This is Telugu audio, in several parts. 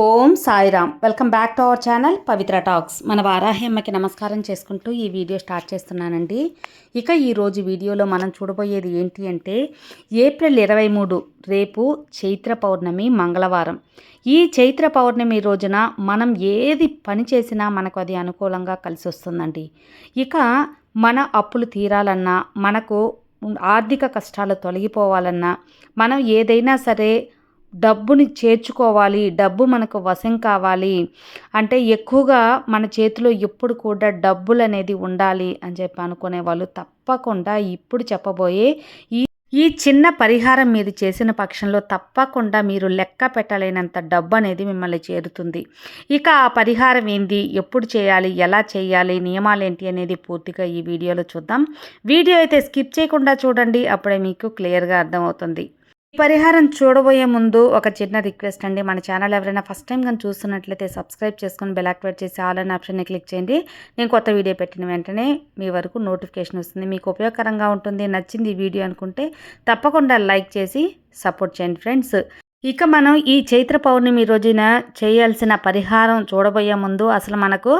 Om Sairam. Welcome back to our channel Pavitra talks. మన వారాహి అమ్మకి నమస్కారం చేసుకుంటూ ఈ వీడియో స్టార్ట్ చేస్తున్నానండి. ఇక ఈరోజు వీడియోలో మనం చూడబోయేది ఏంటి అంటే ఏప్రిల్ 23 రేపు చైత్ర పౌర్ణమి మంగళవారం. ఈ చైత్ర పౌర్ణమి రోజున మనం ఏది పని చేసినా మనకు అది అనుకూలంగా కలిసి వస్తుందండి. ఇక మన అప్పులు తీరాలన్నా, మనకు ఆర్థిక కష్టాలు తొలగిపోవాలన్నా, మనం ఏదైనా సరే డబ్బుని చేర్చుకోవాలి, డబ్బు మనకు వశం కావాలి అంటే ఎక్కువగా మన చేతిలో ఎప్పుడు కూడా డబ్బులు అనేది ఉండాలి అని చెప్పి అనుకునే వాళ్ళు తప్పకుండా ఇప్పుడు చెప్పబోయే ఈ చిన్న పరిహారం మీరు చేసిన పక్షంలో తప్పకుండా మీరు లెక్క పెట్టలేనంత డబ్బు అనేది మిమ్మల్ని చేరుతుంది. ఇక ఆ పరిహారం ఏంది, ఎప్పుడు చేయాలి, ఎలా చేయాలి, నియమాలు ఏంటి అనేది పూర్తిగా ఈ వీడియోలో చూద్దాం. వీడియో అయితే స్కిప్ చేయకుండా చూడండి, అప్పుడే మీకు క్లియర్గా అర్థమవుతుంది. ఈ పరిహారం చూడబోయే ముందు ఒక చిన్న రిక్వెస్ట్ అండి. మన ఛానల్ ఎవరైనా ఫస్ట్ టైం కానీ చూస్తున్నట్లయితే సబ్స్క్రైబ్ చేసుకొని బెల్ యాక్టివేట్ చేసి ఆల్ అనే ఆప్షన్ని క్లిక్ చేయండి. నేను కొత్త వీడియో పెట్టిన వెంటనే మీ వరకు నోటిఫికేషన్ వస్తుంది. మీకు ఉపయోగకరంగా ఉంటుంది, నచ్చింది ఈ వీడియో అనుకుంటే తప్పకుండా లైక్ చేసి సపోర్ట్ చేయండి ఫ్రెండ్స్. ఇక మనం ఈ చైత్ర పౌర్ణమి రోజున చేయాల్సిన పరిహారం చూడబోయే ముందు అసలు మనకు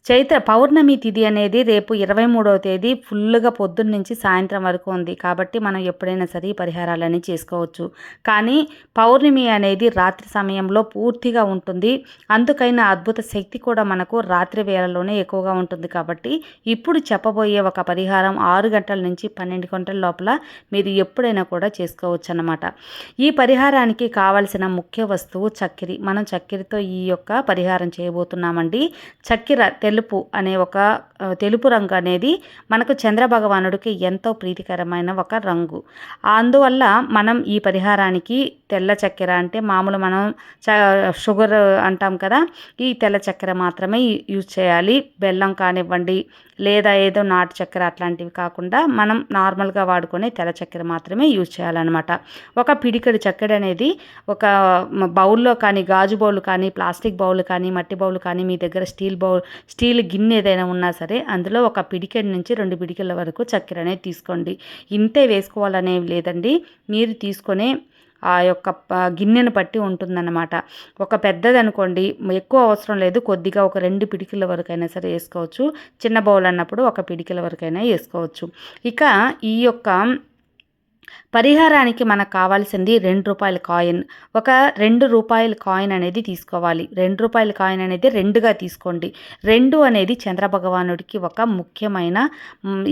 చైత్ర పౌర్ణమి తిథి అనేది రేపు 23వ తేదీ ఫుల్గా పొద్దున్న నుంచి సాయంత్రం వరకు ఉంది. కాబట్టి మనం ఎప్పుడైనా సరే ఈ పరిహారాలన్నీ చేసుకోవచ్చు. కానీ పౌర్ణమి అనేది రాత్రి సమయంలో పూర్తిగా ఉంటుంది. అందుకైన అద్భుత శక్తి కూడా మనకు రాత్రి వేళలోనే ఎక్కువగా ఉంటుంది. కాబట్టి ఇప్పుడు చెప్పబోయే ఒక పరిహారం 6 గంటల నుంచి 12 గంటల లోపల మీరు ఎప్పుడైనా కూడా చేసుకోవచ్చు అన్నమాట. ఈ పరిహారానికి కావాల్సిన ముఖ్య వస్తువు చక్కెర. మనం చక్కెరతో ఈ యొక్క పరిహారం చేయబోతున్నామండి. చక్కెర తెలుపు అనే ఒక తెలుపు రంగు అనేది మనకు చంద్రభగవానుడికి ఎంతో ప్రీతికరమైన ఒక రంగు. అందువల్ల మనం ఈ పరిహారానికి తెల్ల చక్కెర అంటే మామూలు మనం షుగర్ అంటాం కదా, ఈ తెల్ల చక్కెర మాత్రమే యూజ్ చేయాలి. బెల్లం కానివ్వండి లేదా ఏదో నాటు చక్కెర అట్లాంటివి కాకుండా మనం నార్మల్గా వాడుకునే తెల్ల చక్కెర మాత్రమే యూజ్ చేయాలన్నమాట. ఒక పిడికెడు చక్కెర అనేది ఒక బౌల్లో కానీ, గాజు బౌల్ కానీ, ప్లాస్టిక్ బౌల్ కానీ, మట్టి బౌల్ కానీ, మీ దగ్గర స్టీల్ గిన్నె ఏదైనా ఉన్నా సరే అందులో ఒక పిడికెడు నుంచి 2 పిడికెల వరకు చక్కెర అనేది తీసుకోండి. ఇంతే వేసుకోవాలనేవి లేదండి, మీరు తీసుకునే ఆ యొక్క గిన్నెను బట్టి ఉంటుందన్నమాట. ఒక పెద్దది అనుకోండి, ఎక్కువ అవసరం లేదు, కొద్దిగా ఒక 2 పిడికిల వరకైనా సరే వేసుకోవచ్చు. చిన్న బౌల్ అన్నప్పుడు ఒక పిడికిల వరకైనా వేసుకోవచ్చు. ఇక ఈ యొక్క పరిహారానికి మనకు కావాల్సింది రూ. 2 కాయిన్. ఒక రూ. 2 కాయిన్ అనేది తీసుకోవాలి. రూ. 2 కాయిన్ అనేది 2గా తీసుకోండి. 2 అనేది చంద్రభగవానుడికి ఒక ముఖ్యమైన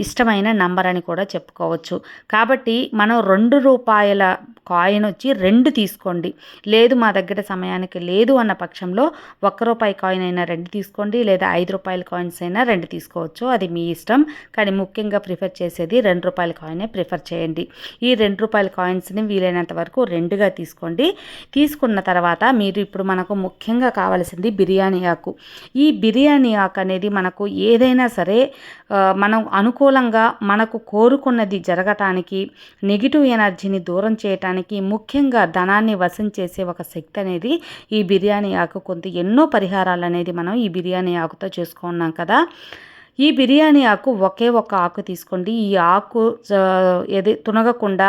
ఇష్టమైన నంబర్ అని కూడా చెప్పుకోవచ్చు. కాబట్టి మనం రూ. 2 కాయిన్ వచ్చి 2 తీసుకోండి. లేదు మా దగ్గర సమయానికి లేదు అన్న పక్షంలో రూ. 1 కాయిన్ అయినా 2 తీసుకోండి, లేదా రూ. 5 కాయిన్స్ అయినా 2 తీసుకోవచ్చు, అది మీ ఇష్టం. కానీ ముఖ్యంగా ప్రిఫర్ చేసేది రూ. 2 కాయినే ప్రిఫర్ చేయండి. ఈ రూ. 2 కాయిన్స్ని వీలైనంత వరకు 2గా తీసుకోండి. తీసుకున్న తర్వాత మీరు ఇప్పుడు మనకు ముఖ్యంగా కావాల్సింది బిర్యానీ ఆకు. ఈ బిర్యానీ ఆకు అనేది మనకు ఏదైనా సరే మనం అనుకూలంగా మనకు కోరుకున్నది జరగటానికి, నెగిటివ్ ఎనర్జీని దూరం చేయటానికి, ముఖ్యంగా ధనాన్ని వశం చేసే ఒక శక్తి అనేది ఈ బిర్యానీ ఆకు. ఎన్నో పరిహారాలు అనేది మనం ఈ బిర్యానీ ఆకుతో చేసుకున్నాం కదా. ఈ బిర్యానీ ఆకు ఒకే ఒక ఆకు తీసుకోండి. ఈ ఆకు ఏది తునగకుండా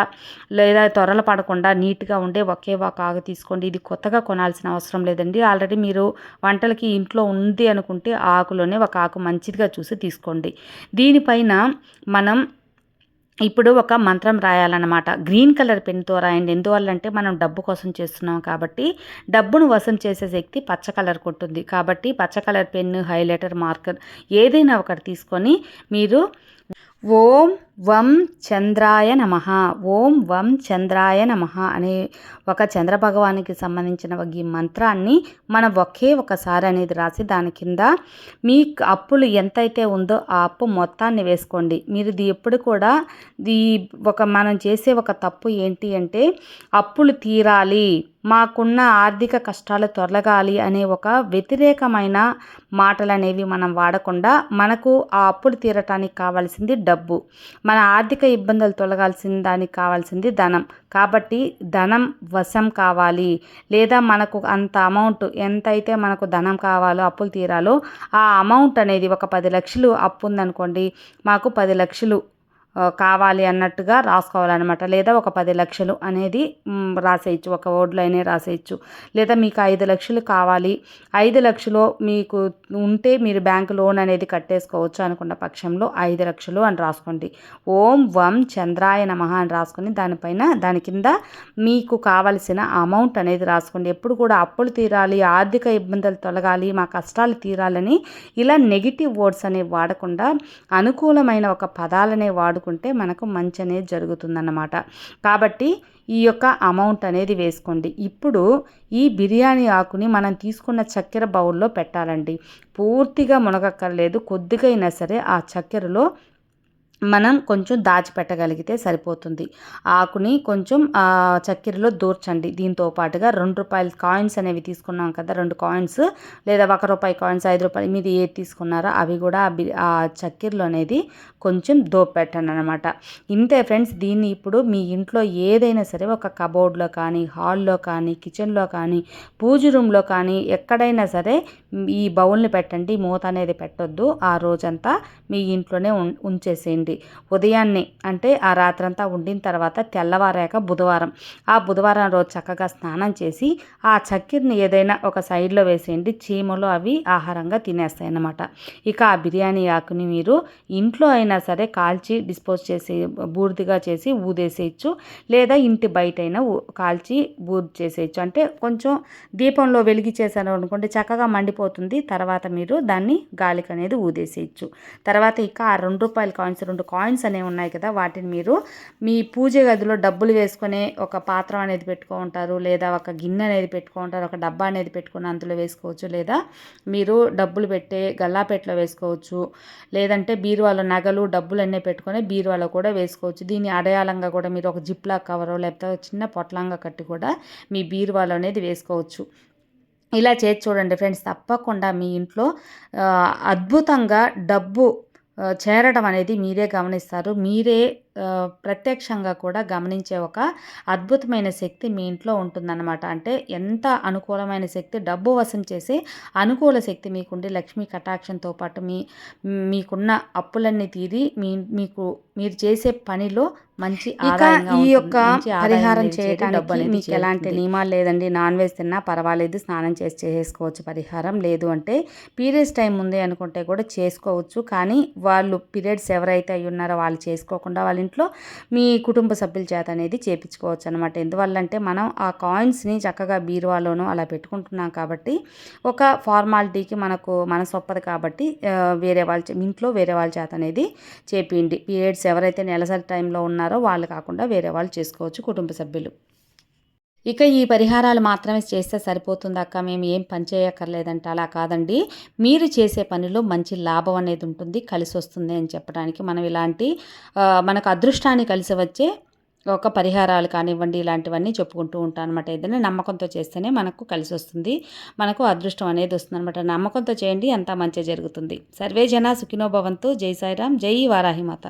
లేదా త్వరలు పడకుండా నీట్గా ఉండే ఒకే ఒక ఆకు తీసుకోండి. ఇది కొత్తగా కొనాల్సిన అవసరం లేదండి. ఆల్రెడీ మీరు వంటలకి ఇంట్లో ఉంది అనుకుంటే ఆ ఆకులోనే ఒక ఆకు మంచిదిగా చూసి తీసుకోండి. దీనిపైన మనం ఇప్పుడు ఒక మంత్రం రాయాలన్నమాట. గ్రీన్ కలర్ పెన్తో రాయండి. ఎందువల్లంటే మనం డబ్బు కోసం చేస్తున్నాం కాబట్టి డబ్బును వశం చేసే శక్తి పచ్చ కలర్కి ఉంటుంది. కాబట్టి పచ్చ కలర్ పెన్ను, హైలైటర్, మార్కర్ ఏదైనా ఒకటి తీసుకొని మీరు ఓం వం చంద్రాయ నమః, ఓం వం చంద్రాయ నమః అనే ఒక చంద్రభగవానికి సంబంధించిన ఈ మంత్రాన్ని మనం ఒకసారి అనేది రాసి దాని కింద మీ అప్పులు ఎంతైతే ఉందో ఆ అప్పు మొత్తాన్ని వేసుకోండి. మీరు ఎప్పుడు కూడా మనం చేసే ఒక తప్పు ఏంటి అంటే అప్పులు తీరాలి, మాకున్న ఆర్థిక కష్టాలు తొలగాలి అనే ఒక వ్యతిరేకమైన మాటలు అనేవి మనం వాడకుండా మనకు ఆ అప్పులు తీరటానికి కావాల్సింది డబ్బు, మన ఆర్థిక ఇబ్బందులు తొలగాల్సిన దానికి కావాల్సింది ధనం. కాబట్టి ధనం వశం కావాలి, లేదా మనకు అంత అమౌంట్ ఎంతైతే మనకు ధనం కావాలో అప్పులు తీరాలో ఆ అమౌంట్ అనేది ఒక 10 లక్షలు అప్పు ఉందనుకోండి, మాకు 10 లక్షలు కావాలి అన్నట్టుగా రాసుకోవాలన్నమాట. లేదా ఒక 10 లక్షలు అనేది రాసేయచ్చు, ఒక ఓడ్లైనే రాసేయచ్చు. లేదా మీకు 5 లక్షలు కావాలి, 5 లక్షలు మీకు ఉంటే మీరు బ్యాంకు లోన్ అనేది కట్టేసుకోవచ్చు అనుకున్న పక్షంలో 5 లక్షలు అని రాసుకోండి. ఓం వం చంద్రాయ నమః అని రాసుకొని దానిపైన దాని కింద మీకు కావలసిన అమౌంట్ అనేది రాసుకోండి. ఎప్పుడు కూడా అప్పులు తీరాలి, ఆర్థిక ఇబ్బందులు తొలగాలి, మా కష్టాలు తీరాలని ఇలా నెగిటివ్ వర్డ్స్ అనేవి వాడకుండా అనుకూలమైన ఒక పదాలనే వాడుకుంటే మనకు మంచి అనేది జరుగుతుందన్నమాట. కాబట్టి ఈ యొక్క అమౌంట్ అనేది వేసుకోండి. ఇప్పుడు ఈ బిర్యానీ ఆకుని మనం తీసుకున్న చక్కెర బౌల్లో పెట్టాలండి. పూర్తిగా మునగక్కర్లేదు, కొద్దిగా అయినా సరే ఆ చక్కెరలో మనం కొంచెం దాచిపెట్టగలిగితే సరిపోతుంది. ఆకుని కొంచెం చక్కెరలో దూర్చండి. దీంతో పాటుగా ₹2 కాయిన్స్ అనేవి తీసుకున్నాం కదా, 2 కాయిన్స్ లేదా ₹1 కాయిన్స్, ₹5 మీరు ఏది తీసుకున్నారో అవి కూడా ఆ చక్కెరలో అనేది కొంచెం దోపెట్టండి అనమాట. ఇంతే ఫ్రెండ్స్. దీన్ని ఇప్పుడు మీ ఇంట్లో ఏదైనా సరే ఒక కబోర్డ్లో కానీ, హాల్లో కానీ, కిచెన్లో కానీ, పూజ రూమ్లో కానీ ఎక్కడైనా సరే ఈ బౌల్ని పెట్టండి. మూత అనేది పెట్టొద్దు. ఆ రోజంతా మీ ఇంట్లోనే ఉంచేసేయండి. ఉదయాన్నే అంటే ఆ రాత్రంతా ఉండిన తర్వాత తెల్లవారాక ఆ బుధవారం రోజు చక్కగా స్నానం చేసి ఆ చక్కెరని ఏదైనా ఒక సైడ్లో వేసేయండి. చీమలు అవి ఆహారంగా తినేస్తాయి అన్నమాట. ఇక ఆ బిర్యానీ ఆకుని మీరు ఇంట్లో అయినా సరే కాల్చి డిస్పోజ్ చేసి బూడిదిగా చేసి ఊదేసేయచ్చు, లేదా ఇంటి బయట అయినా కాల్చి బూర్ది చేసేయచ్చు. అంటే కొంచెం దీపంలో వెలిగించేసారు అనుకోండి, చక్కగా మండిపోతుంది. తర్వాత మీరు దాన్ని గాలికి అనేది ఊదేసేయచ్చు. తర్వాత ఇక ఆ ₹2 కాయిన్స్, 2 కాయిన్స్ అనేవి ఉన్నాయి కదా, వాటిని మీరు మీ పూజ గదిలో డబ్బులు వేసుకునే ఒక పాత్ర అనేది పెట్టుకుంటారు, లేదా ఒక గిన్నె అనేది పెట్టుకుంటారు, ఒక డబ్బా అనేది పెట్టుకుని అందులో వేసుకోవచ్చు, లేదా మీరు డబ్బులు పెట్టే గల్లాపెట్టలో వేసుకోవచ్చు, లేదంటే బీరువాలో నగలు డబ్బులు అన్నీ పెట్టుకొని బీరువాలో కూడా వేసుకోవచ్చు. దీన్ని అడయాలంగా కూడా మీరు ఒక జిప్లా కవరో లేకపోతే చిన్న పొట్లంగా కట్టి కూడా మీ బీరువాలో అనేది వేసుకోవచ్చు. ఇలా చేసి చూడండి ఫ్రెండ్స్. తప్పకుండా మీ ఇంట్లో అద్భుతంగా డబ్బు చేరడం అనేది మీరే గమనిస్తారు. మీరే ప్రత్యక్షంగా కూడా గమనించే ఒక అద్భుతమైన శక్తి మీ ఇంట్లో ఉంటుందన్నమాట. అంటే ఎంత అనుకూలమైన శక్తి, డబ్బు వశం చేసే అనుకూల శక్తి మీకుండి లక్ష్మీ కటాక్షంతో పాటు మీకున్న అప్పులన్నీ తీరి మీరు చేసే పనిలో మంచి ఆదాయంగా ఉంటుంది. ఈ యొక్క పరిహారం చేయడానికి మీకు ఎలాంటి నియమాలు లేదండి. నాన్ వెజ్ తిన్నా పర్వాలేదు, స్నానం చేసి చేసుకోవచ్చు పరిహారం. లేదు అంటే పీరియడ్స్ టైం ఉంది అనుకుంటే కూడా చేసుకోవచ్చు. కానీ వాళ్ళు పీరియడ్స్ ఎవరైతే అయి ఉన్నారో వాళ్ళు చేసుకోకుండా వాళ్ళ ఇంట్లో మీ కుటుంబ సభ్యుల చేత అనేది చేపించుకోవచ్చు అనమాట. ఎందువల్లంటే మనం ఆ కాయిన్స్ని చక్కగా బీరువాలోనూ అలా పెట్టుకుంటున్నాం కాబట్టి ఒక ఫార్మాలిటీకి మనకు మనసు ఒప్పదు కాబట్టి ఇంట్లో వేరే వాళ్ళ చేత అనేది చేపియండి. పీరియడ్స్ ఎవరైతే నెలసరి టైంలో ఉన్నారో వాళ్ళు కాకుండా వేరే వాళ్ళు చేసుకోవచ్చు కుటుంబ సభ్యులు. ఇక ఈ పరిహారాలు మాత్రమే చేస్తే సరిపోతుందక్క, మేము ఏం పని చేయక్కర్లేదంటే అలా కాదండి. మీరు చేసే పనిలో మంచి లాభం అనేది ఉంటుంది, కలిసి వస్తుంది అని చెప్పడానికి మనం ఇలాంటి మనకు అదృష్టాన్ని కలిసి వచ్చే ఒక పరిహారాలు కానివ్వండి ఇలాంటివన్నీ చెప్పుకుంటూ ఉంటాను అనమాట. ఏదైనా నమ్మకంతో చేస్తేనే మనకు కలిసి వస్తుంది, మనకు అదృష్టం అనేది వస్తుంది అనమాట. నమ్మకంతో చేయండి, అంతా మంచి జరుగుతుంది. సర్వే జన సుఖినో భవంతు. జై సాయిరామ్, జై వారాహిమాత.